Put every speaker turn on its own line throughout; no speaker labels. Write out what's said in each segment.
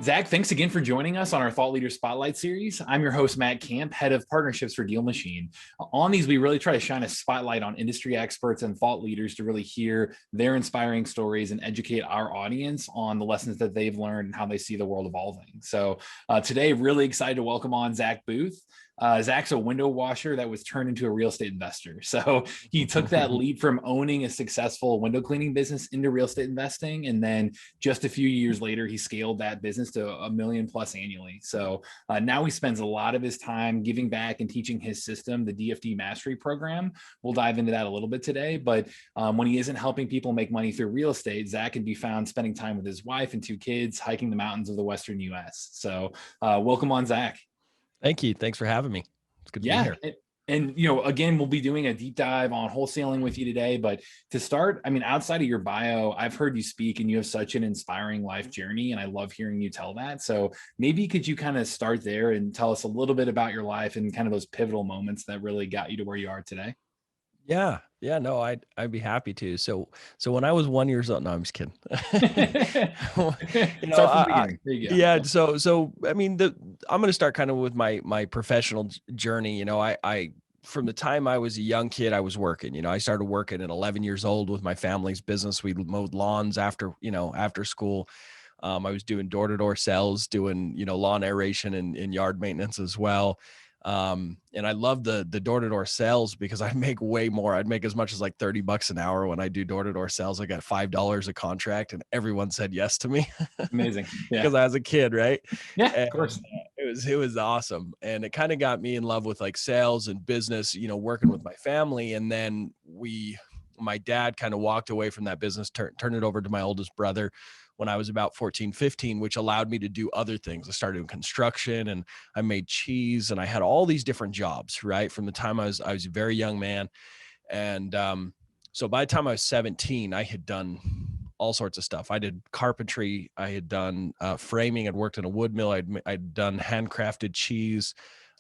Zach, thanks again for joining us on our Thought Leader Spotlight series. I'm your host, Matt Camp, head of partnerships for DealMachine. On these, we really try to shine a spotlight on industry experts and thought leaders to really hear their inspiring stories and educate our audience on the lessons that they've learned and how they see the world evolving. So today, really excited to welcome on Zack Boothe. Zack's a window washer that was turned into a real estate investor. So he took that leap from owning a successful window cleaning business into real estate investing. And then just a few years later, he scaled that business to $1 million plus annually. So now he spends a lot of his time giving back and teaching his system, the DFD Mastery Program. We'll dive into that a little bit today. But when he isn't helping people make money through real estate, Zack can be found spending time with his wife and 2 kids, hiking the mountains of the Western US. So welcome on, Zack.
Thank you. Thanks for having me. It's good to be here.
And, again, we'll be doing a deep dive on wholesaling with you today. But to start, outside of your bio, I've heard you speak and you have such an inspiring life journey. And I love hearing you tell that. So maybe could you kind of start there and tell us a little bit about your life and kind of those pivotal moments that really got you to where you are today?
Yeah. No, I'd be happy to. So when I was 1 year old, no, I'm just kidding.
Start from the beginning. There you go.
Yeah. So I'm going to start kind of with my professional journey. I from the time I was a young kid, I was working. I started working at 11 years old with my family's business. We mowed lawns after school. I was doing door-to-door sales, doing lawn aeration and yard maintenance as well. And I love the door-to-door sales because I make way more. I'd make as much as like $30 an hour when I do door-to-door sales. I got $5 a contract and everyone said yes to me.
Amazing. Yeah.
Because I was a kid, right?
Yeah, of course.
It was awesome. And it kind of got me in love with like sales and business, working with my family. And then my dad kind of walked away from that business, turned it over to my oldest brother when I was about 14, 15, which allowed me to do other things. I started doing construction and I made cheese and I had all these different jobs, right? From the time I was a very young man. And so by the time I was 17, I had done all sorts of stuff. I did carpentry. I had done framing. I'd worked in a wood mill. I'd done handcrafted cheese.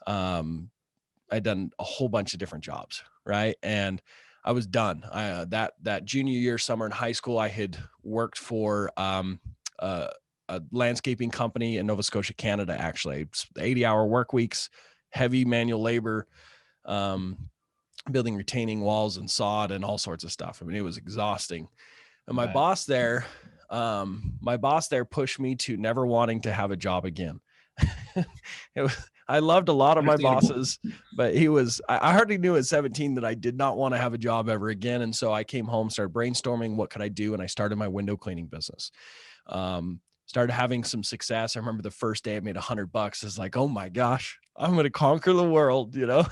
I'd done a whole bunch of different jobs, right? And I was done. That junior year summer in high school, I had worked for a landscaping company in Nova Scotia, Canada, actually. 80-hour work weeks, heavy manual labor, building retaining walls and sod and all sorts of stuff. It was exhausting. And my boss there pushed me to never wanting to have a job again. I loved a lot of my bosses, but I hardly knew at 17 that I did not want to have a job ever again. And so I came home, started brainstorming, what could I do? And I started my window cleaning business. Started having some success. I remember the first day I made $100. I was like, oh my gosh, I'm going to conquer the world, And I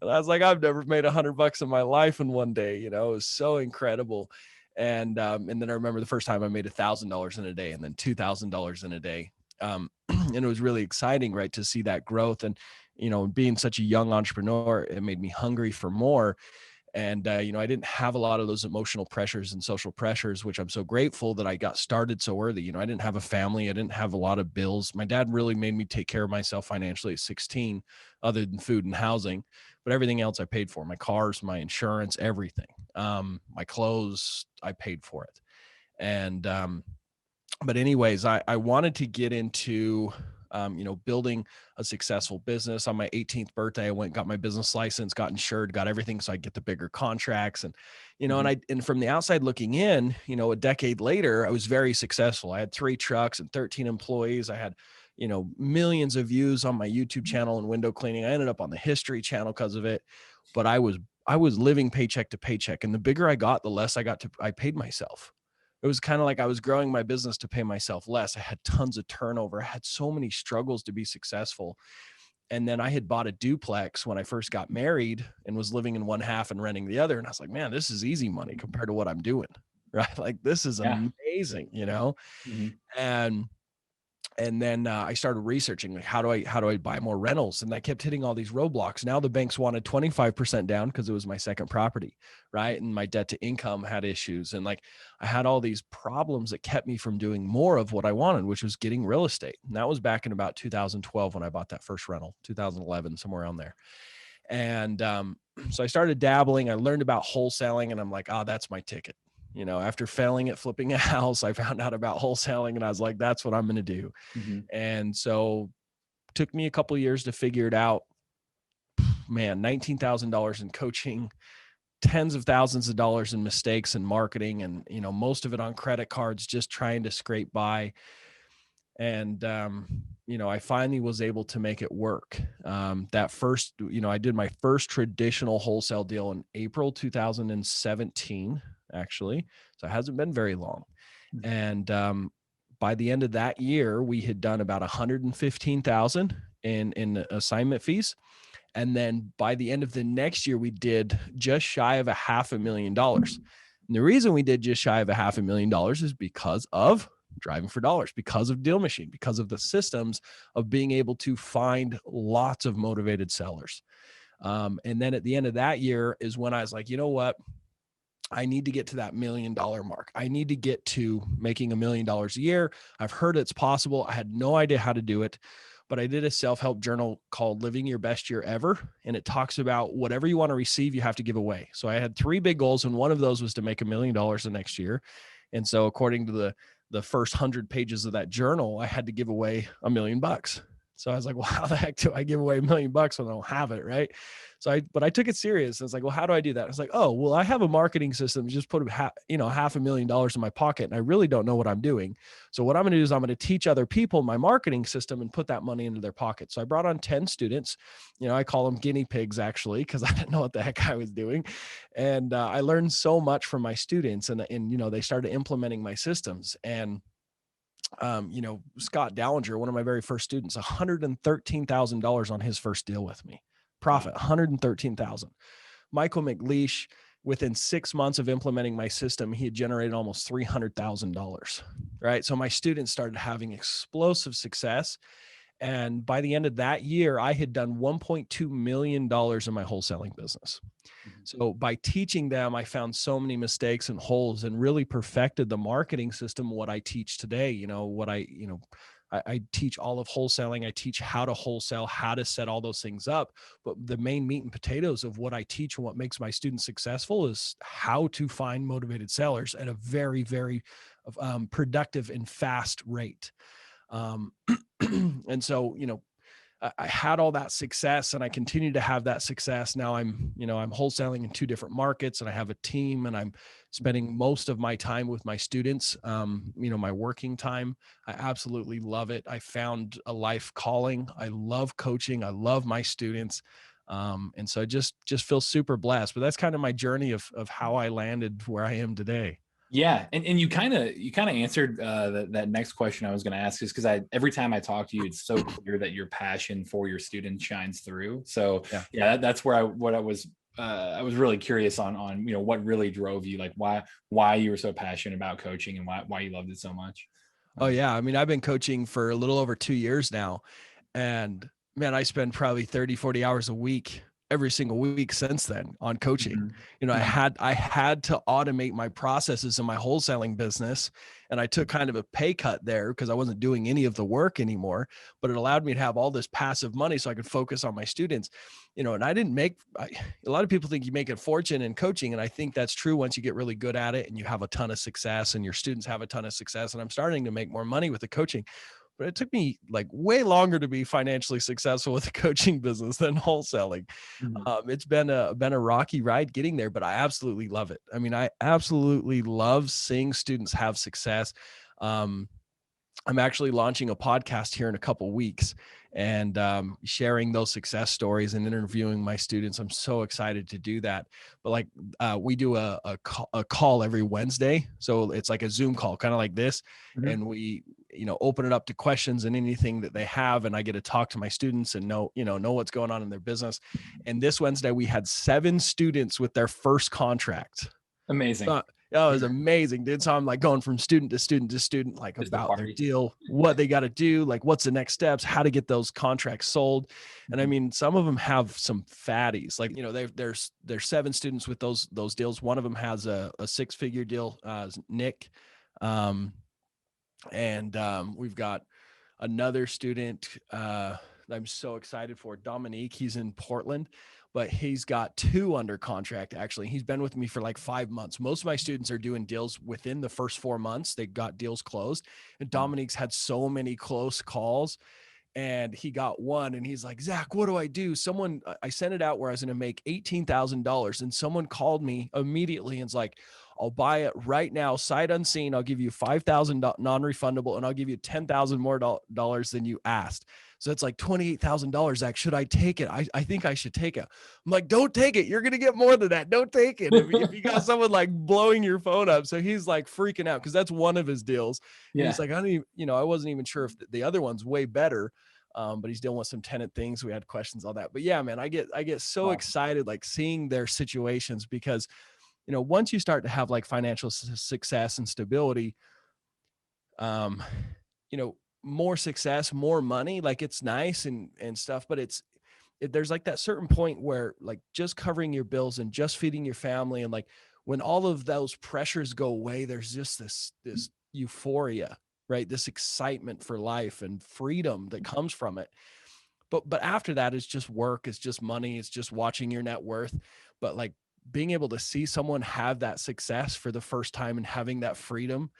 was like, I've never made $100 in my life in one day, It was so incredible. And then I remember the first time I made $1,000 in a day and then $2,000 in a day. And it was really exciting, right, to see that growth. And, being such a young entrepreneur, it made me hungry for more. And, I didn't have a lot of those emotional pressures and social pressures, which I'm so grateful that I got started so early. I didn't have a family. I didn't have a lot of bills. My dad really made me take care of myself financially at 16, other than food and housing, but everything else I paid for: my cars, my insurance, everything, my clothes, I paid for it. And, but anyways, I wanted to get into, building a successful business. On my 18th birthday, I went and got my business license, got insured, got everything so I get the bigger contracts. And, and from the outside looking in, a decade later, I was very successful. I had 3 trucks and 13 employees. I had, millions of views on my YouTube channel and window cleaning. I ended up on the History Channel because of it. But I was living paycheck to paycheck. And the bigger I got, the less I paid myself. It was kind of like I was growing my business to pay myself less. I had tons of turnover. I had so many struggles to be successful. And then I had bought a duplex when I first got married and was living in one half and renting the other. And I was like, man, this is easy money compared to what I'm doing. Right. Like, this is amazing, Mm-hmm. And then I started researching, like, how do I buy more rentals? And I kept hitting all these roadblocks. Now the banks wanted 25% down because it was my second property, right? And my debt to income had issues. And like, I had all these problems that kept me from doing more of what I wanted, which was getting real estate. And that was back in about 2012 when I bought that first rental, 2011, somewhere around there. And so I started dabbling. I learned about wholesaling and I'm like, oh, that's my ticket. after failing at flipping a house, I found out about wholesaling and I was like, that's what I'm going to do.
Mm-hmm.
And so took me a couple of years to figure it out. Man, $19,000 in coaching, tens of thousands of dollars in mistakes and marketing, and most of it on credit cards, just trying to scrape by. And I finally was able to make it work. That first, I did my first traditional wholesale deal in April 2017, actually. So it hasn't been very long. And by the end of that year, we had done about 115,000 in assignment fees. And then by the end of the next year, we did just shy of $500,000. And the reason we did just shy of $500,000 is because of driving for dollars, because of DealMachine, because of the systems of being able to find lots of motivated sellers. And then at the end of that year is when I was like, you know what? I need to get to that $1 million mark. I need to get to making $1 million a year. I've heard it's possible. I had no idea how to do it, but I did a self-help journal called Living Your Best Year Ever. And it talks about whatever you want to receive, you have to give away. So I had 3 big goals. And one of those was to make $1 million the next year. And so according to the first 100 pages of that journal, I had to give away $1 million. So I was like, well, how the heck do I give away $1 million when I don't have it? Right. But I took it serious. I was like, well, how do I do that? I was like, oh, well, I have a marketing system. Just put $500,000 in my pocket and I really don't know what I'm doing. So what I'm going to do is I'm going to teach other people my marketing system and put that money into their pocket. So I brought on 10 students, I call them guinea pigs actually, because I didn't know what the heck I was doing. And I learned so much from my students and they started implementing my systems. And Scott Dallinger, one of my very first students, $113,000 on his first deal with me. Profit, $113,000. Michael McLeish, within 6 months of implementing my system, he had generated almost $300,000. Right. So my students started having explosive success. And by the end of that year, I had done $1.2 million in my wholesaling business. So by teaching them, I found so many mistakes and holes and really perfected the marketing system, what I teach today, I teach all of wholesaling. I teach how to wholesale, how to set all those things up. But the main meat and potatoes of what I teach and what makes my students successful is how to find motivated sellers at a very, very productive and fast rate. And so, I had all that success and I continue to have that success. Now I'm wholesaling in 2 different markets and I have a team and I'm spending most of my time with my students, my working time. I absolutely love it. I found a life calling. I love coaching. I love my students. And so I just feel super blessed, but that's kind of my journey of how I landed where I am today.
Yeah, and you kind of answered that next question I was going to ask, is because every time I talk to you, it's so clear that your passion for your students shines through. So yeah, that's where I was really curious on what really drove you, like why you were so passionate about coaching and why you loved it so much.
Oh yeah, I mean I've been coaching for a little over 2 years now, and man, I spend probably 30, 40 hours a week every single week since then on coaching.
Mm-hmm.
I had to automate my processes in my wholesaling business, and I took kind of a pay cut there because I wasn't doing any of the work anymore, but it allowed me to have all this passive money so I could focus on my students. And I didn't a lot of people think you make a fortune in coaching, and I think that's true once you get really good at it and you have a ton of success and your students have a ton of success, and I'm starting to make more money with the coaching. But it took me like way longer to be financially successful with the coaching business than wholesaling. It's been a rocky ride getting there, but I absolutely love it. I mean, I absolutely love seeing students have success. I'm actually launching a podcast here in a couple weeks and sharing those success stories and interviewing my students. I'm so excited to do that. But we do a call every Wednesday. So it's like a Zoom call, kind of like this. Mm-hmm. And we, open it up to questions and anything that they have. And I get to talk to my students and know what's going on in their business. And this Wednesday, we had 7 students with their first contract.
Amazing.
It was amazing, dude. So I'm like going from student to student to student, like just about their deal, what they got to do, like what's the next steps, how to get those contracts sold. And I mean, some of them have some fatties, like, there's 7 students with those deals. One of them has a 6-figure deal, Nick. We've got another student, I'm so excited for, Dominique. He's in Portland. but he's got 2 under contract. Actually, he's been with me for like 5 months. Most of my students are doing deals within the first 4 months. They got deals closed, and Dominique's had so many close calls, and he got one, and he's like, Zach, what do I do? I sent it out where I was going to make $18,000, and someone called me immediately and was like, I'll buy it right now, sight unseen. I'll give you $5,000 non-refundable, and I'll give you $10,000 more dollars than you asked. So it's like $28,000. Zach, should I take it? I think I should take it. I'm like, don't take it. You're going to get more than that. Don't take it. If you got someone like blowing your phone up. So he's like freaking out because that's one of his deals. And he's like, I wasn't even sure if the other one's way better. But he's dealing with some tenant things. We had questions on that, but yeah, man, I get so excited, like seeing their situations, because, once you start to have like financial success and stability, more success, more money, like it's nice and stuff, but there's like that certain point where like just covering your bills and just feeding your family, and like when all of those pressures go away, there's just this euphoria, right? This excitement for life and freedom that comes from it. But after that, it's just work, it's just money, it's just watching your net worth. But like being able to see someone have that success for the first time and having that freedom,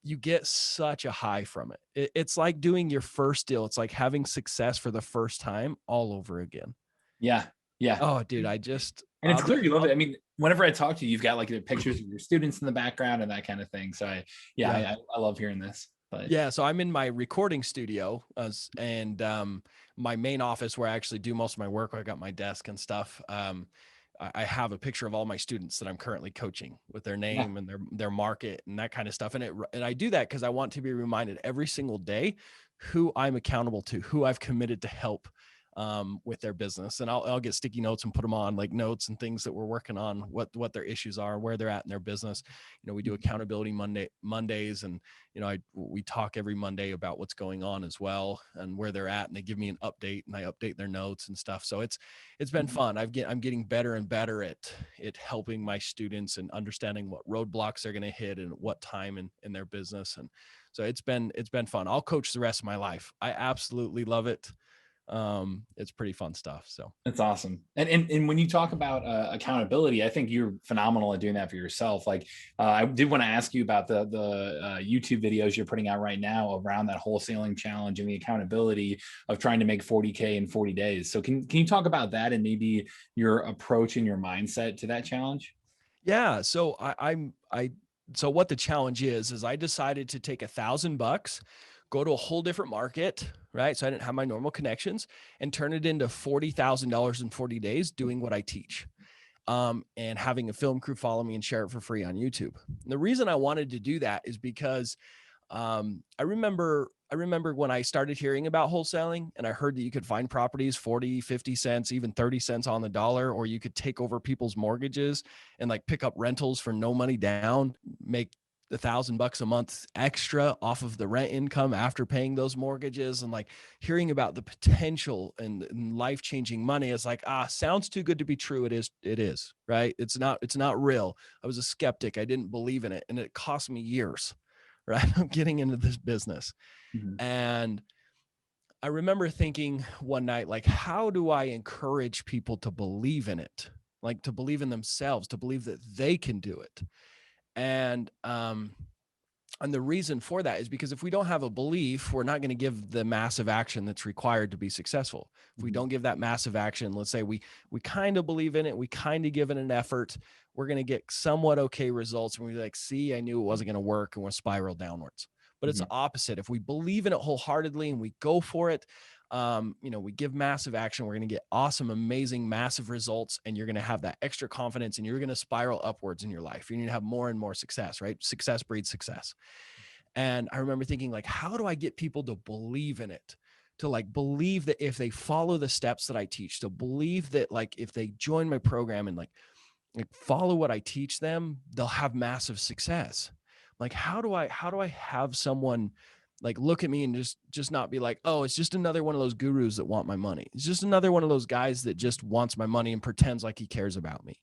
you get such a high from it. It's like doing your first deal. It's like having success for the first time all over again.
Yeah. Yeah.
Oh, dude,
And it's clear you love it. I mean, whenever I talk to you, you've got like the pictures of your students in the background and that kind of thing. So I love hearing this. But
yeah, so I'm in my recording studio, and my main office where I actually do most of my work, where I got my desk and stuff. I have a picture of all my students that I'm currently coaching with their name and their market and that kind of stuff. And I do that because I want to be reminded every single day who I'm accountable to, who I've committed to help with their business. And I'll get sticky notes and put them on, like notes and things that we're working on, what their issues are, where they're at in their business. We do accountability Mondays, and we talk every Monday about what's going on as well and where they're at, and they give me an update, and I update their notes and stuff. So it's been fun. I'm getting better and better at helping my students and understanding what roadblocks they're going to hit and what time in their business. And so it's been fun. I'll coach the rest of my life. I absolutely love it. It's pretty fun stuff. So
that's awesome. And when you talk about accountability, I think you're phenomenal at doing that for yourself. Like I did want to ask you about the YouTube videos you're putting out right now around that wholesaling challenge and the accountability of trying to make 40K in 40 days. So can you talk about that and maybe your approach and your mindset to that challenge?
Yeah. So so what the challenge is I decided to take $1,000, go to a whole different market, right? So I didn't have my normal connections, and turn it into $40,000 in 40 days doing what I teach. And having a film crew follow me and share it for free on YouTube. And the reason I wanted to do that is because I remember when I started hearing about wholesaling, and I heard that you could find properties 40, 50 cents, even 30 cents on the dollar, or you could take over people's mortgages and like pick up rentals for no money down, make $1,000 a month extra off of the rent income after paying those mortgages. And like hearing about the potential and life-changing money is like, sounds too good to be true. It is, right? It's not real. I was a skeptic. I didn't believe in it. And it cost me years, right? I'm getting into this business. Mm-hmm. And I remember thinking one night, like, how do I encourage people to believe in it? Like to believe in themselves, to believe that they can do it. And the reason for that is because if we don't have a belief, we're not going to give the massive action that's required to be successful. If we don't give that massive action, let's say we kind of believe in it, we kind of give it an effort, we're going to get somewhat okay results. And we're like, see, I knew it wasn't going to work, and we'll spiral downwards. But it's the opposite. If we believe in it wholeheartedly and we go for it, we give massive action, we're going to get awesome, amazing, massive results, and you're going to have that extra confidence, and you're going to spiral upwards in your life. You're going to have more and more success, right? Success breeds success. And I remember thinking, like, how do I get people to believe in it? To like believe that if they follow the steps that I teach, to believe that like if they join my program and like follow what I teach them, they'll have massive success. Like, how do I have someone like look at me and just not be like, oh, it's just another one of those gurus that want my money. It's just another one of those guys that just wants my money and pretends like he cares about me.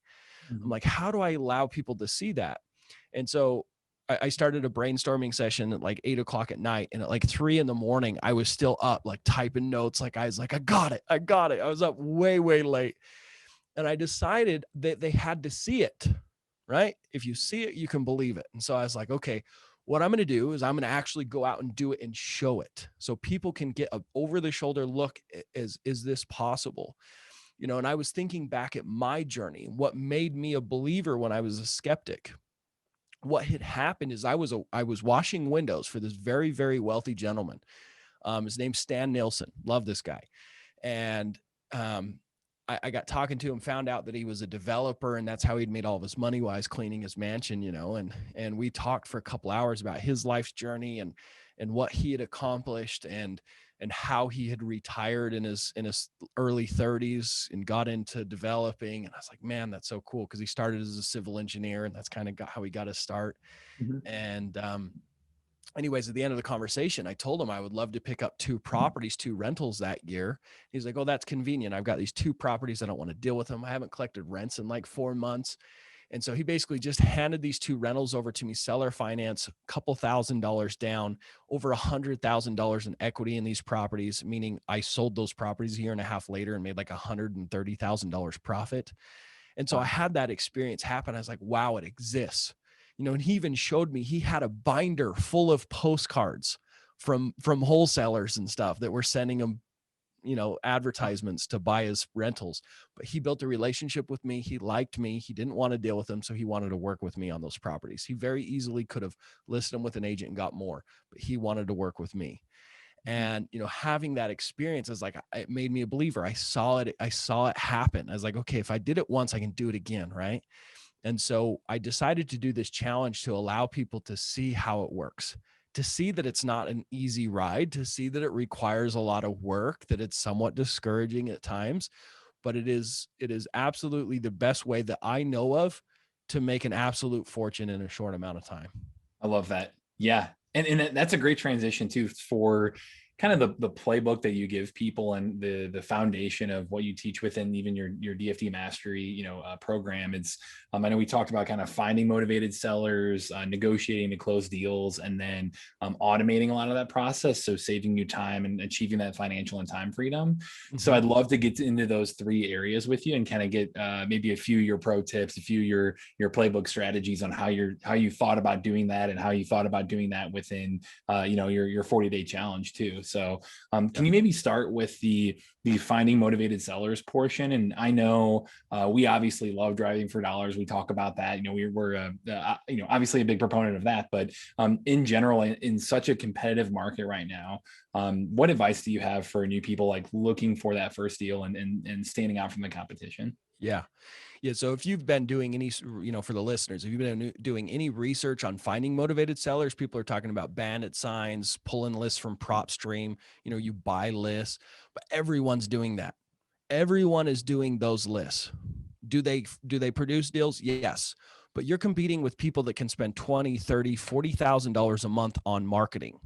I'm like, how do I allow people to see that? And so I started a brainstorming session at like 8 o'clock at night. And at like 3 a.m, I was still up, like typing notes. Like I was like, I got it. I got it. I was up way, way late. And I decided that they had to see it, right? If you see it, you can believe it. And so I was like, okay, what I'm going to do is I'm going to actually go out and do it and show it so people can get a over the shoulder look. Is this possible? And I was thinking back at my journey, what made me a believer when I was a skeptic. What had happened is I was washing windows for this very, very wealthy gentleman. His name's Stan Nilsson. Love this guy. And I got talking to him, found out that he was a developer, and that's how he'd made all of his money while he's cleaning his mansion, and we talked for a couple hours about his life's journey and what he had accomplished and how he had retired in his early 30s and got into developing. And I was like, man, that's so cool, because he started as a civil engineer, and that's kind of how he got his start.
Mm-hmm.
And anyways, at the end of the conversation, I told him I would love to pick up 2 properties, 2 rentals that year. He's like, oh, that's convenient. I've got these 2 properties. I don't want to deal with them. I haven't collected rents in like 4 months. And so he basically just handed these 2 rentals over to me, seller finance, a couple $1,000s down, over $100,000 in equity in these properties, meaning I sold those properties a year and a half later and made like $130,000 profit. And so I had that experience happen. I was like, wow, it exists. And he even showed me, he had a binder full of postcards from wholesalers and stuff that were sending him, advertisements to buy his rentals. But he built a relationship with me. He liked me. He didn't want to deal with them. So he wanted to work with me on those properties. He very easily could have listed them with an agent and got more, but he wanted to work with me. And, having that experience is like, it made me a believer. I saw it happen. I was like, okay, if I did it once, I can do it again. Right. And so I decided to do this challenge to allow people to see how it works, to see that it's not an easy ride, to see that it requires a lot of work, that it's somewhat discouraging at times, but it is absolutely the best way that I know of to make an absolute fortune in a short amount of time.
I love that. Yeah. And that's a great transition too for kind of the playbook that you give people and the foundation of what you teach within even your DFD mastery, program. It's, I know we talked about kind of finding motivated sellers, negotiating to close deals, and then automating a lot of that process. So saving you time and achieving that financial and time freedom. Mm-hmm. So I'd love to get into those 3 areas with you and kind of get maybe a few of your pro tips, a few of your playbook strategies on how you thought about doing that and how you thought about doing that within, your 40-day challenge too. So can you maybe start with the finding motivated sellers portion? And I know we obviously love driving for dollars. We talk about that. We're obviously a big proponent of that. But in general, in such a competitive market right now, what advice do you have for new people like looking for that first deal and standing out from the competition?
Yeah. So if you've been doing any, for the listeners, if you've been doing any research on finding motivated sellers, people are talking about bandit signs, pulling lists from PropStream, you buy lists, but everyone's doing that. Everyone is doing those lists. Do they produce deals? Yes. But you're competing with people that can spend $20,000, $30,000, $40,000 a month on marketing.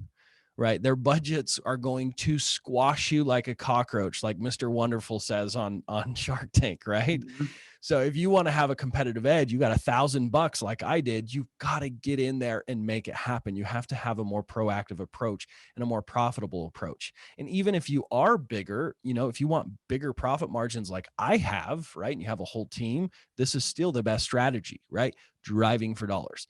Right. Their budgets are going to squash you like a cockroach, like Mr. Wonderful says on Shark Tank. Right. Mm-hmm. So if you want to have a competitive edge, you got $1,000 like I did, you've got to get in there and make it happen. You have to have a more proactive approach and a more profitable approach. And even if you are bigger, if you want bigger profit margins like I have, right, and you have a whole team, this is still the best strategy, right? Driving for dollars.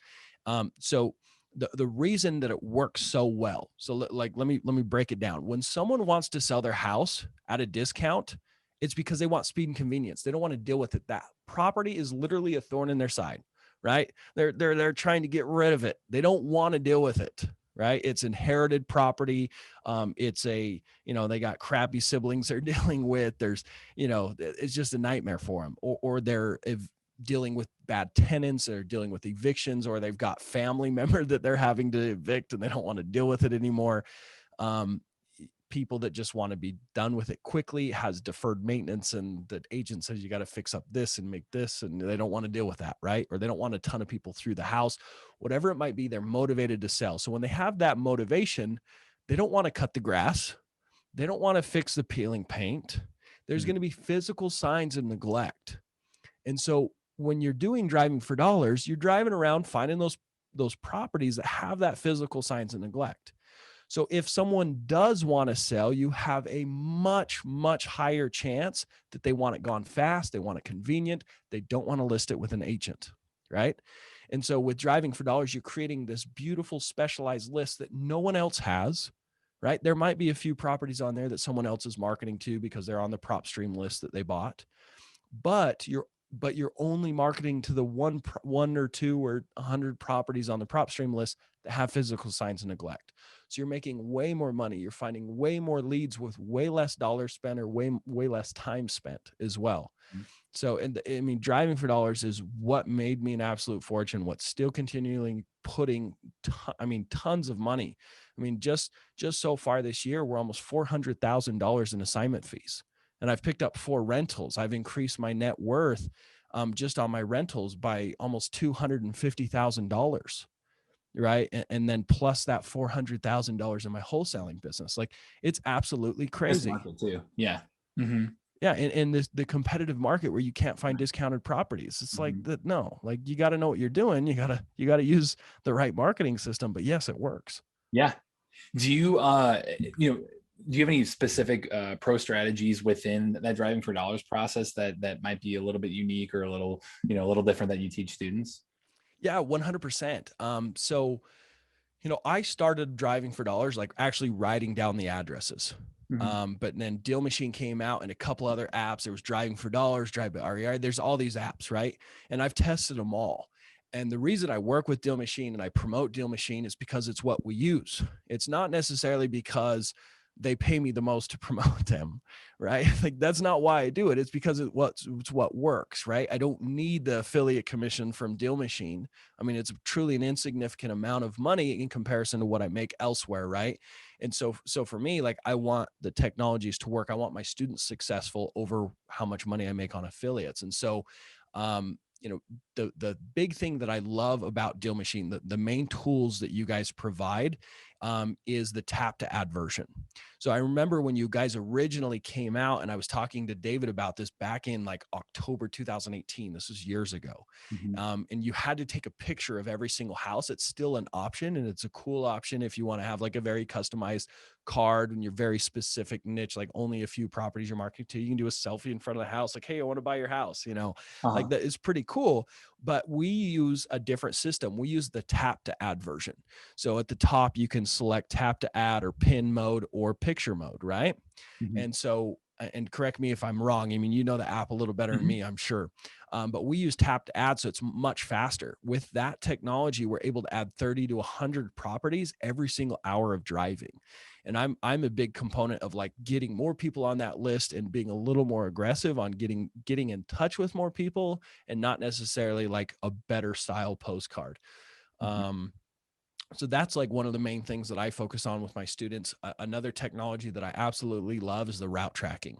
So the reason that it works so well. So let me break it down. When someone wants to sell their house at a discount, it's because they want speed and convenience. They don't want to deal with it. That property is literally a thorn in their side, right? They're trying to get rid of it. They don't want to deal with it, right? It's inherited property. It's they got crappy siblings they're dealing with. There's, it's just a nightmare for them, or they're dealing with bad tenants, or dealing with evictions, or they've got family member that they're having to evict and they don't want to deal with it anymore. People that just want to be done with it quickly, has deferred maintenance, and the agent says you got to fix up this and make this, and they don't want to deal with that, right? Or they don't want a ton of people through the house, whatever it might be. They're motivated to sell. So when they have that motivation, they don't want to cut the grass. They don't want to fix the peeling paint. There's going to be physical signs of neglect. And so when you're doing driving for dollars, you're driving around finding those those properties that have that physical signs of neglect. So if someone does want to sell, you have a much, much higher chance that they want it gone fast, they want it convenient, they don't want to list it with an agent, right? And so with Driving for Dollars, you're creating this beautiful specialized list that no one else has, right? There might be a few properties on there that someone else is marketing to because they're on the prop stream list that they bought, but you're only marketing to the one or two or 100 properties on the prop stream list that have physical signs of neglect. So you're making way more money. You're finding way more leads with way less dollars spent or way less time spent as well. So, and I mean, Driving for Dollars is what made me an absolute fortune. What's still continually putting, tons of money. I mean, just so far this year, we're almost $400,000 in assignment fees. And I've picked up 4 rentals. I've increased my net worth just on my rentals by almost $250,000, right? And then plus that $400,000 in my wholesaling business. Like, it's absolutely crazy.
Market too. Yeah. Mm-hmm.
Yeah. And the competitive market where you can't find discounted properties. It's like that. No, like, you got to know what you're doing. You got to use the right marketing system, but yes, it works.
Yeah. Do you, do you have any specific pro strategies within that Driving for Dollars process that might be a little bit unique or a little different that you teach students?
Yeah, 100%. So, I started Driving for Dollars, like actually writing down the addresses.
Mm-hmm.
But then DealMachine came out and a couple other apps. There was Driving for Dollars, Drive by REI. There's all these apps, right? And I've tested them all. And the reason I work with DealMachine and I promote DealMachine is because it's what we use. It's not necessarily because they pay me the most to promote them, right? Like, that's not why I do it. It's because it's what works, right? I don't need the affiliate commission from DealMachine. I mean, it's truly an insignificant amount of money in comparison to what I make elsewhere, right? And so for me, like, I want the technologies to work. I want my students successful over how much money I make on affiliates. And so, the big thing that I love about DealMachine, the main tools that you guys provide, is the tap to add version. So I remember when you guys originally came out, and I was talking to David about this back in like October 2018. This was years ago.
Mm-hmm.
And you had to take a picture of every single house. It's still an option, and it's a cool option if you want to have like a very customized card and you're very specific niche, like only a few properties you're marketing to. You can do a selfie in front of the house, like, hey, I want to buy your house, like, that is pretty cool. But we use a different system. We use the tap to add version. So at the top, you can select tap to add or pin mode or picture mode, right?
Mm-hmm.
And so, and correct me if I'm wrong. I mean, you know the app a little better than
Mm-hmm.
me, I'm sure. But we use tap to add, so it's much faster. With that technology, we're able to add 30 to 100 properties every single hour of driving. And I'm a big component of like getting more people on that list and being a little more aggressive on getting in touch with more people, and not necessarily like a better style postcard.
Mm-hmm.
So that's like one of the main things that I focus on with my students. Another technology that I absolutely love is the route tracking,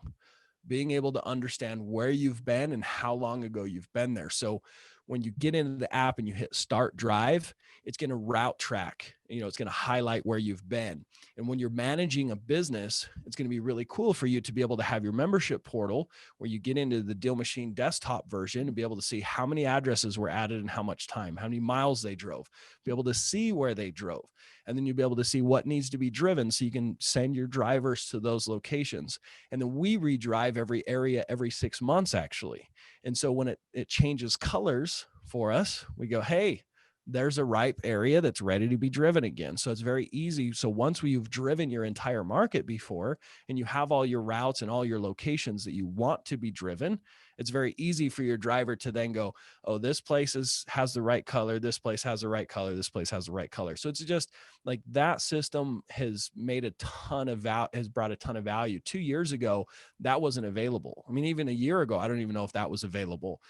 being able to understand where you've been and how long ago you've been there. So when you get into the app and you hit start drive, it's going to route track, it's going to highlight where you've been. And when you're managing a business, it's going to be really cool for you to be able to have your membership portal where you get into the DealMachine desktop version and be able to see how many addresses were added and how much time, how many miles they drove, be able to see where they drove. And then you'll be able to see what needs to be driven so you can send your drivers to those locations. And then we redrive every area every 6 months, actually. And so when it changes colors for us, we go, hey, there's a ripe area that's ready to be driven again. So it's very easy. So once you've driven your entire market before and you have all your routes and all your locations that you want to be driven, it's very easy for your driver to then go, oh, this place has the right color. This place has the right color. This place has the right color. So it's just like that system has made has brought a ton of value. 2 years ago, that wasn't available. I mean, even a year ago, I don't even know if that was available.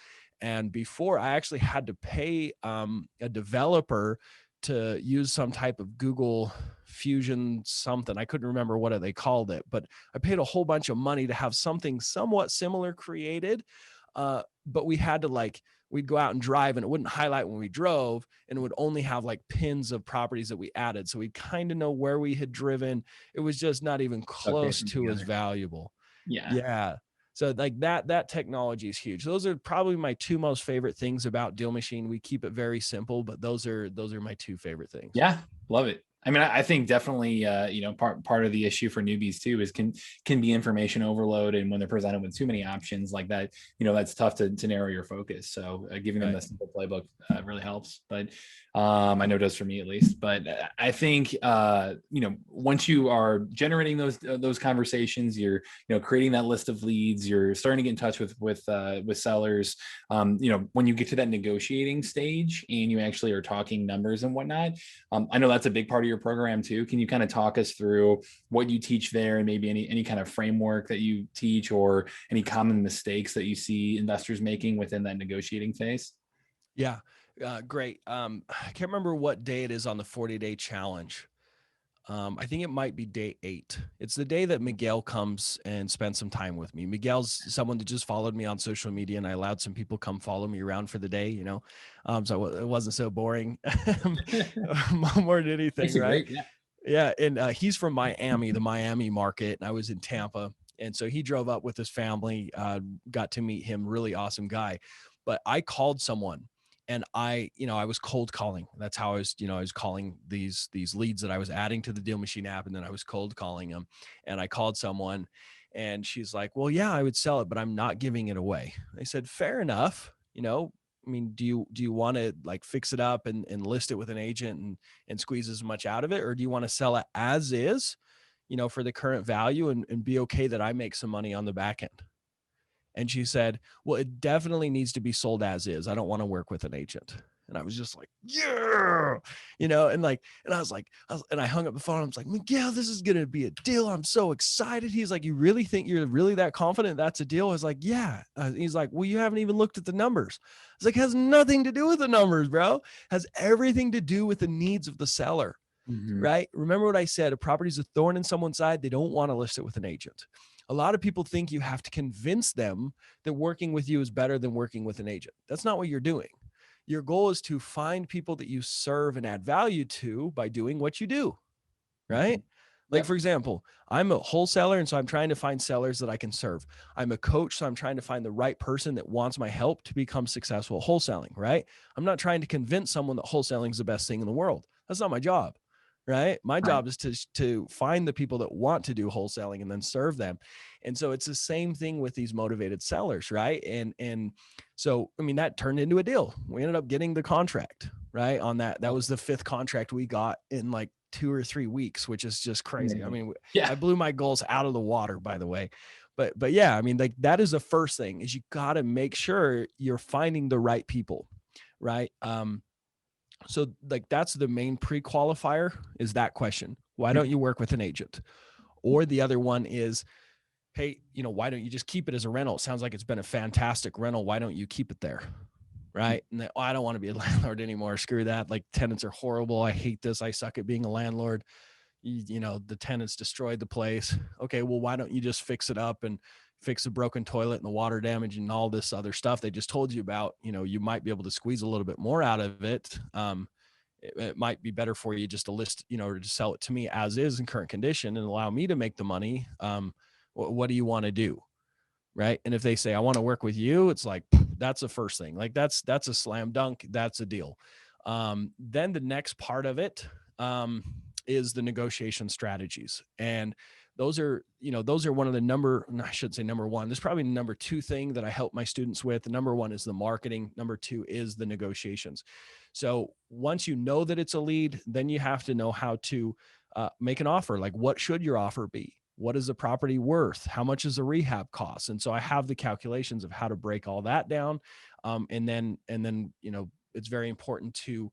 And before, I actually had to pay a developer to use some type of Google Fusion something. I couldn't remember what they called it, but I paid a whole bunch of money to have something somewhat similar created. But we had to we'd go out and drive and it wouldn't highlight when we drove, and it would only have like pins of properties that we added. So we'd kind of know where we had driven. It was just not even close to as valuable.
Yeah.
Yeah. So like that technology is huge. Those are probably my two most favorite things about DealMachine. We keep it very simple, but those are my two favorite things.
Yeah, love it. I mean, I think definitely, part of the issue for newbies too is can be information overload, and when they're presented with too many options like that, that's tough to narrow your focus. So giving them the simple playbook really helps. But I know it does for me at least. But I think once you are generating those conversations, you're creating that list of leads, you're starting to get in touch with sellers. When you get to that negotiating stage and you actually are talking numbers and whatnot. I know that's a big part of your program too. Can you kind of talk us through what you teach there, and maybe any kind of framework that you teach, or any common mistakes that you see investors making within that negotiating phase?
Yeah, great. I can't remember what day it is on the 40-day challenge. I think it might be day 8. It's the day that Miguel comes and spends some time with me. Miguel's someone that just followed me on social media, and I allowed some people come follow me around for the day, so it wasn't so boring more than anything,
Makes it
right?
great. Yeah.
Yeah, and he's from Miami, the Miami market, and I was in Tampa, and so he drove up with his family. Got to meet him, really awesome guy. But I called someone, and I was cold calling. That's how I was calling these leads that I was adding to the DealMachine app, and then I was cold calling them. And I called someone, and she's like, "Well, yeah, I would sell it, but I'm not giving it away." I said, "Fair enough. I mean, do you want to like fix it up and list it with an agent and squeeze as much out of it? Or do you want to sell it as is, for the current value and be okay that I make some money on the back end?" And she said, "Well, it definitely needs to be sold as is. I don't want to work with an agent." And I was just like, "Yeah," and I was like, and I hung up the phone. I was like, "Miguel, this is going to be a deal. I'm so excited." He's like, "You really think you're really that confident that's a deal?" I was like, "Yeah." He's like, "Well, you haven't even looked at the numbers." I was like, "Has nothing to do with the numbers, bro. Has everything to do with the needs of the seller."
Mm-hmm.
Right? Remember what I said, a property is a thorn in someone's side. They don't want to list it with an agent. A lot of people think you have to convince them that working with you is better than working with an agent. That's not what you're doing. Your goal is to find people that you serve and add value to by doing what you do, right? Like,
Yep.
for example, I'm a wholesaler, and so I'm trying to find sellers that I can serve. I'm a coach, so I'm trying to find the right person that wants my help to become successful wholesaling, right? I'm not trying to convince someone that wholesaling is the best thing in the world. That's not my job, right? My
Right.
job is to find the people that want to do wholesaling and then serve them. And so it's the same thing with these motivated sellers, right? And so, I mean, that turned into a deal. We ended up getting the contract, right? On that. That was the 5th contract we got in like 2 or 3 weeks, which is just crazy. I mean,
Yeah.
I blew my goals out of the water, by the way. But yeah, I mean, like that is the first thing, is you got to make sure you're finding the right people, right? So like that's the main pre-qualifier, is that question. Why don't you work with an agent? Or the other one is, hey, why don't you just keep it as a rental? It sounds like it's been a fantastic rental. Why don't you keep it there? Right. And then, I don't want to be a landlord anymore. Screw that. Like, tenants are horrible. I hate this. I suck at being a landlord. The tenants destroyed the place. Okay, well, why don't you just fix it up and fix the broken toilet and the water damage and all this other stuff they just told you about? You might be able to squeeze a little bit more out of it. It might be better for you just to list, or to sell it to me as is in current condition and allow me to make the money. What do you want to do? Right. And if they say, I want to work with you, it's like, that's the first thing. Like that's a slam dunk. That's a deal. Then the next part of it is the negotiation strategies. And those are one of the I should say number one. There's probably number 2 thing that I help my students with. The number 1 is the marketing. Number 2 is the negotiations. So once you know that it's a lead, then you have to know how to make an offer. Like, what should your offer be? What is the property worth? How much is the rehab cost? And so I have the calculations of how to break all that down. And then, it's very important to,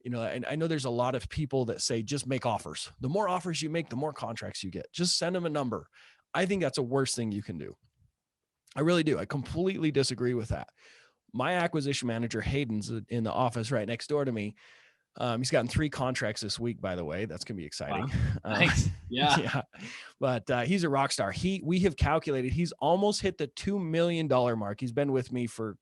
and I know there's a lot of people that say, just make offers. The more offers you make, the more contracts you get. Just send them a number. I think that's the worst thing you can do. I really do. I completely disagree with that. My acquisition manager, Hayden's in the office right next door to me. He's gotten 3 contracts this week, by the way. That's going to be exciting.
Wow. Nice. Yeah.
Yeah. But he's a rock star. We have calculated he's almost hit the $2 million mark. He's been with me for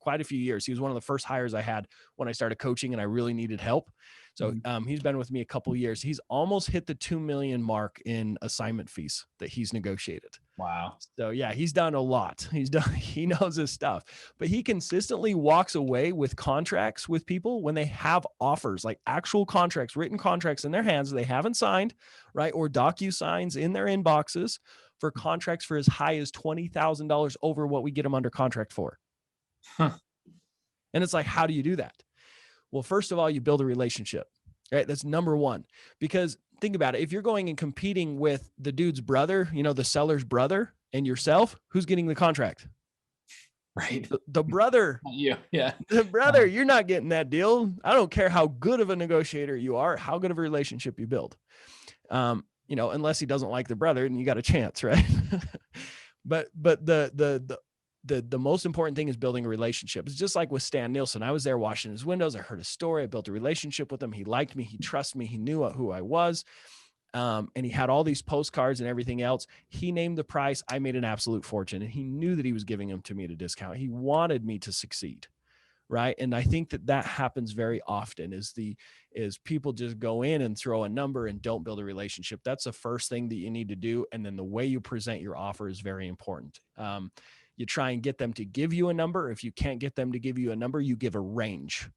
quite a few years. He was one of the first hires I had when I started coaching and I really needed help. So he's been with me a couple of years. He's almost hit the 2 million mark in assignment fees that he's negotiated.
Wow.
So yeah, he's done a lot. He knows his stuff, but he consistently walks away with contracts with people when they have offers, like actual contracts, written contracts in their hands they haven't signed, right? Or DocuSigns in their inboxes for contracts for as high as $20,000 over what we get them under contract for.
Huh.
And it's like, how do you do that? Well, first of all, you build a relationship, right? That's number one, because think about it. If you're going and competing with the dude's brother, the seller's brother and yourself, who's getting the contract?
Right.
The brother.
Yeah. Yeah.
The brother, you're not getting that deal. I don't care how good of a negotiator you are, how good of a relationship you build. Unless he doesn't like the brother, and you got a chance, right? but the most important thing is building a relationship. It's just like with Stan Nielsen. I was there washing his windows. I heard his story. I built a relationship with him. He liked me. He trusted me. He knew who I was. And he had all these postcards and everything else. He named the price. I made an absolute fortune, and he knew that he was giving them to me at a discount. He wanted me to succeed. Right. And I think that happens very often is people just go in and throw a number and don't build a relationship. That's the first thing that you need to do. And then the way you present your offer is very important. You try and get them to give you a number. If you can't get them to give you a number, you give a range,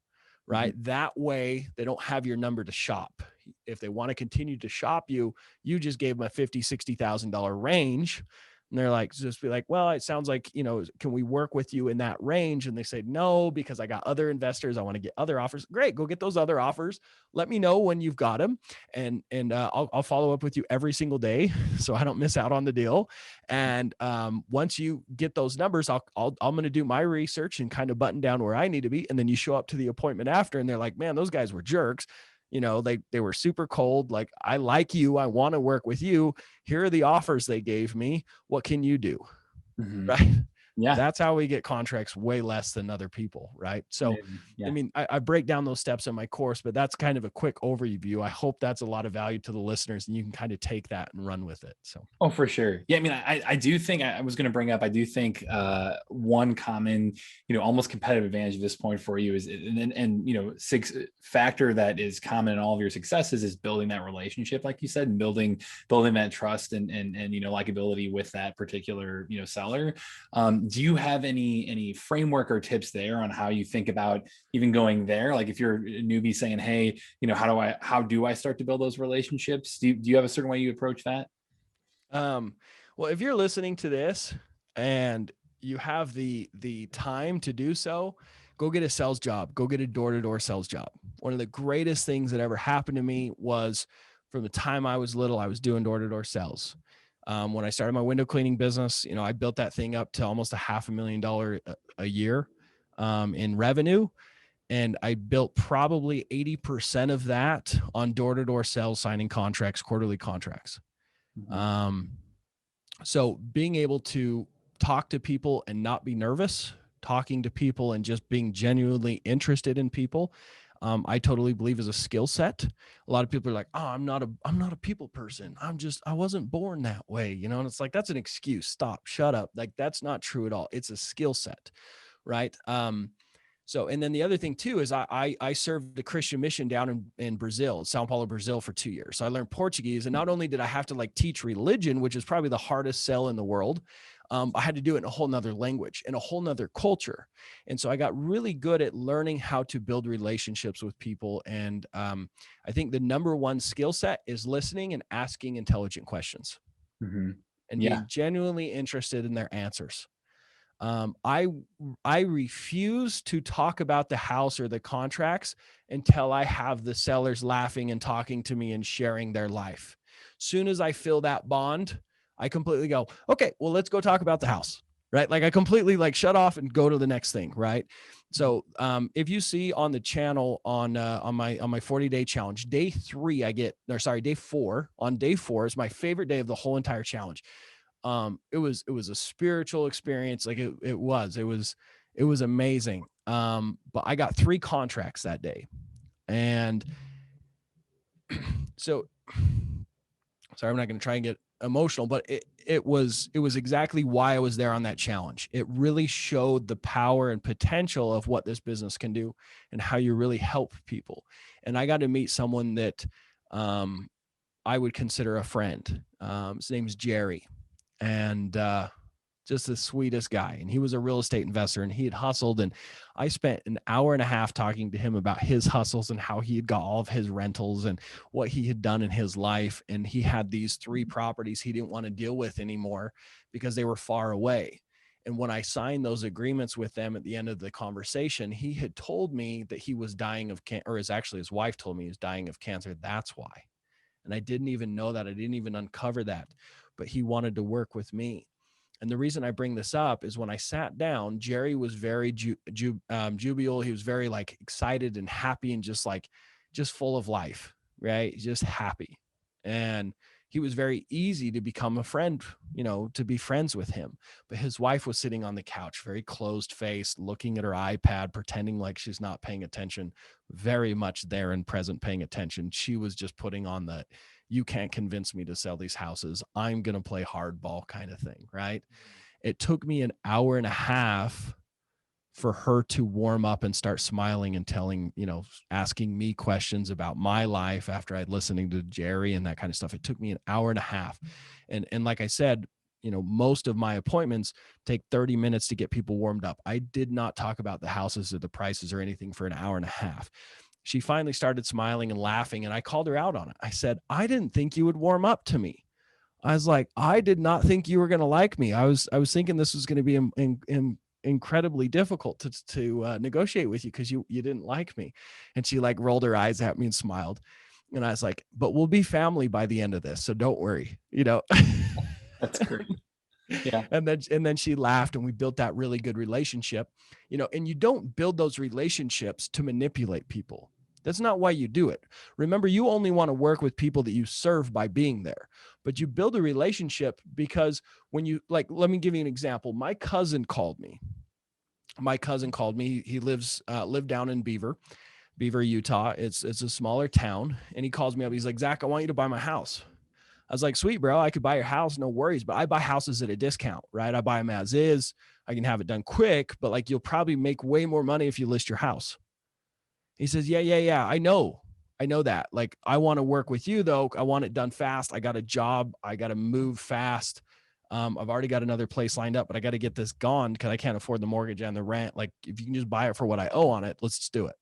right? Mm-hmm. That way they don't have your number to shop. If they want to continue to shop you just gave them a $50,000, $60,000 range. And they're like, just be like, well, it sounds like, can we work with you in that range? And they say, no, because I got other investors. I want to get other offers. Great. Go get those other offers. Let me know when you've got them. And I'll follow up with you every single day, so I don't miss out on the deal. And once you get those numbers, I'm going to do my research and kind of button down where I need to be. And then you show up to the appointment after, and they're like, man, those guys were jerks. They were super cold. Like, I like you. I want to work with you. Here are the offers they gave me. What can you do? Mm-hmm. Right. Yeah. That's how we get contracts way less than other people. Right. So, yeah. I mean, I break down those steps in my course, but that's kind of a quick overview. I hope that's a lot of value to the listeners, and you can kind of take that and run with it. So,
oh, for sure. Yeah. I mean, I do think I was going to bring up, I do think one common, almost competitive advantage at this point for you is, six factor that is common in all of your successes is building that relationship, like you said, and building that trust and likability with that particular, seller. Do you have any framework or tips there on how you think about even going there? Like, if you're a newbie saying, hey, how do I start to build those relationships? Do you have a certain way you approach that?
Well, if you're listening to this and you have the time to do so, go get a sales job, go get a door-to-door sales job. One of the greatest things that ever happened to me was, from the time I was little, I was doing door-to-door sales. When I started my window cleaning business, I built that thing up to almost $500,000 a year in revenue. And I built probably 80% of that on door-to-door sales, signing contracts, quarterly contracts. Mm-hmm. So being able to talk to people and not be nervous, talking to people and just being genuinely interested in people, I totally believe is a skill set. A lot of people are like, oh, I'm not a people person. I wasn't born that way. And it's like, that's an excuse. Stop, shut up. Like, that's not true at all. It's a skill set. Right. So, and then the other thing too, is I served the Christian mission down in Brazil, Sao Paulo, Brazil for 2 years. So I learned Portuguese, and not only did I have to teach religion, which is probably the hardest sell in the world, I had to do it in a whole nother language, in a whole nother culture. And so I got really good at learning how to build relationships with people. And I think the number one skill set is listening and asking intelligent questions, mm-hmm. and being genuinely interested in their answers. I refuse to talk about the house or the contracts until I have the sellers laughing and talking to me and sharing their life. Soon as I feel that bond, I completely go, okay, well, let's go talk about the house, right? Like, I completely shut off and go to the next thing, right? So if you see on the channel on my 40-day challenge, day 4, on day 4 is my favorite day of the whole entire challenge. It was a spiritual experience. Like, it was amazing. But I got 3 contracts that day. And so, sorry, I'm not going to try and get emotional, but it was exactly why I was there on that challenge. It really showed the power and potential of what this business can do and how you really help people. And I got to meet someone that I would consider a friend. His name's Jerry, and just the sweetest guy. And he was a real estate investor, and he had hustled. And I spent an hour and a half talking to him about his hustles and how he had got all of his rentals and what he had done in his life. And he had these 3 properties he didn't want to deal with anymore because they were far away. And when I signed those agreements with them at the end of the conversation, he had told me that he was dying of cancer, or his wife told me he was dying of cancer. That's why. And I didn't even know that. I didn't even uncover that, but he wanted to work with me. And the reason I bring this up is when I sat down, Jerry was very jubilant. He was very like excited and happy and just full of life, right? Just happy. And he was very easy to become a friend, to be friends with him. But his wife was sitting on the couch, very closed faced, looking at her iPad, pretending like she's not paying attention, very much there and present, paying attention. She was just putting on the, you can't convince me to sell these houses, I'm going to play hardball kind of thing, right? It took me an hour and a half for her to warm up and start smiling and telling, asking me questions about my life after I'd listening to Jerry and that kind of stuff. It took me an hour and a half. And like I said, most of my appointments take 30 minutes to get people warmed up. I did not talk about the houses or the prices or anything for an hour and a half. She finally started smiling and laughing, and I called her out on it. I said, I didn't think you would warm up to me. I was like, I did not think you were going to like me. I was thinking this was going to be incredibly difficult to negotiate with you because you didn't like me. And she like rolled her eyes at me and smiled. And I was like, but we'll be family by the end of this, so don't worry,
That's great. Yeah.
And then she laughed, and we built that really good relationship, and you don't build those relationships to manipulate people. That's not why you do it. Remember, you only want to work with people that you serve by being there, but you build a relationship because when you let me give you an example. My cousin called me. He lived down in Beaver, Utah. It's a smaller town. And he calls me up. He's like, Zach, I want you to buy my house. I was like, sweet, bro, I could buy your house. No worries. But I buy houses at a discount, right? I buy them as is. I can have it done quick, but you'll probably make way more money if you list your house. He says, yeah. I know that. I want to work with you though. I want it done fast. I got a job. I got to move fast. I've already got another place lined up, but I got to get this gone because I can't afford the mortgage and the rent. If you can just buy it for what I owe on it, let's just do it.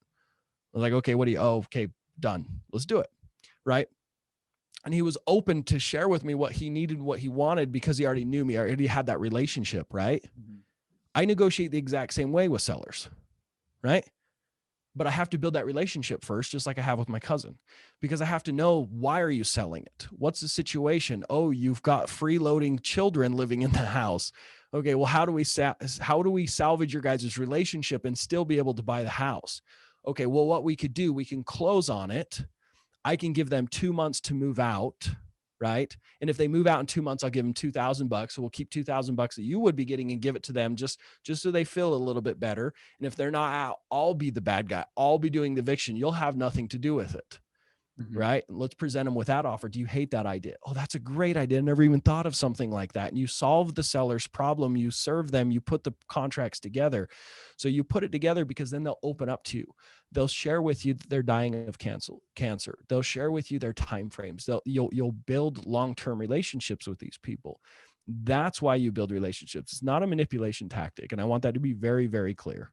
I was like, okay, what do you owe? Okay, done. Let's do it. Right. And he was open to share with me what he needed, what he wanted, because he already knew me. I already had that relationship. Right. Mm-hmm. I negotiate the exact same way with sellers. Right. But I have to build that relationship first, just like I have with my cousin, because I have to know, why are you selling it? What's the situation? Oh, you've got freeloading children living in the house. Okay, well, how do we salvage your guys' relationship and still be able to buy the house? Okay, well, what we could do, we can close on it. I can give them 2 months to move out, right? And if they move out in 2 months, I'll give them $2,000. So we'll keep $2,000 that you would be getting and give it to them just so they feel a little bit better. And if they're not out, I'll be the bad guy. I'll be doing the eviction. You'll have nothing to do with it. Mm-hmm. Right? And let's present them with that offer. Do you hate that idea? Oh, that's a great idea. I never even thought of something like that. And you solve the seller's problem. You serve them. You put the contracts together. So you put it together because then they'll open up to you. They'll share with you that they're dying of cancer. They'll share with you their timeframes. You'll build long-term relationships with these people. That's why you build relationships. It's not a manipulation tactic. And I want that to be very, very clear.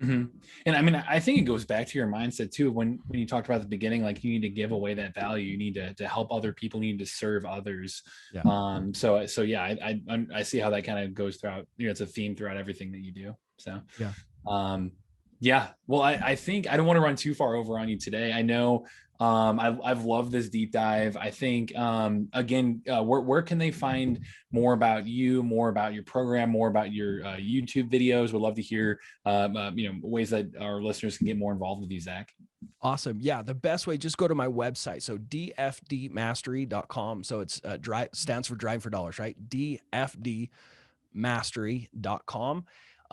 Mm-hmm. And I mean, I think it goes back to your mindset too. When you talked about at the beginning, you need to give away that value. You need to help other people. You need to serve others. Yeah. So yeah, I see how that kind of goes throughout. It's a theme throughout everything that you do. So yeah. Yeah. Well, I think I don't want to run too far over on you today. I know I've loved this deep dive. I think again, where can they find more about you, more about your program, more about your YouTube videos? Would love to hear ways that our listeners can get more involved with you, Zach.
Awesome. Yeah, the best way, just go to my website. So dfdmastery.com. So it's stands for Drive for Dollars, right? dfdmastery.com.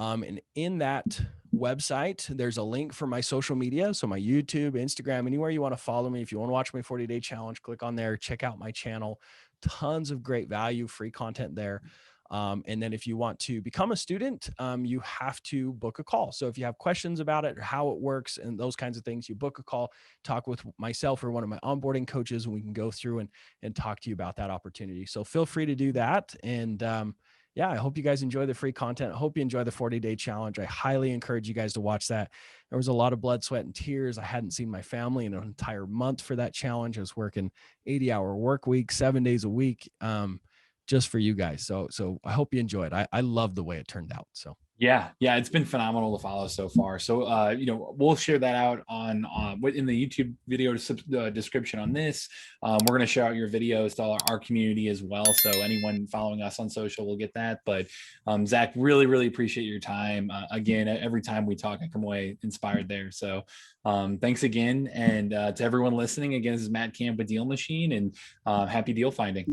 And in that website, there's a link for my social media. So my YouTube, Instagram, anywhere you want to follow me. If you want to watch my 40-day challenge, click on there, check out my channel. Tons of great value, free content there. And then if you want to become a student, you have to book a call. So if you have questions about it or how it works and those kinds of things, you book a call, talk with myself or one of my onboarding coaches, and we can go through and talk to you about that opportunity. So feel free to do that. And yeah, I hope you guys enjoy the free content. I hope you enjoy the 40-day challenge. I highly encourage you guys to watch that. There was a lot of blood, sweat, and tears. I hadn't seen my family in an entire month for that challenge. I was working 80-hour work week, 7 days a week, just for you guys. So I hope you enjoy it. I love the way it turned out. So.
Yeah, it's been phenomenal to follow so far. So, we'll share that out on in the YouTube video description on this. We're going to share out your videos to our community as well. So anyone following us on social will get that. But Zach, really, really appreciate your time. Again, every time we talk, I come away inspired there. So thanks again. And to everyone listening, again, this is Matt Camp with DealMachine, and happy deal finding.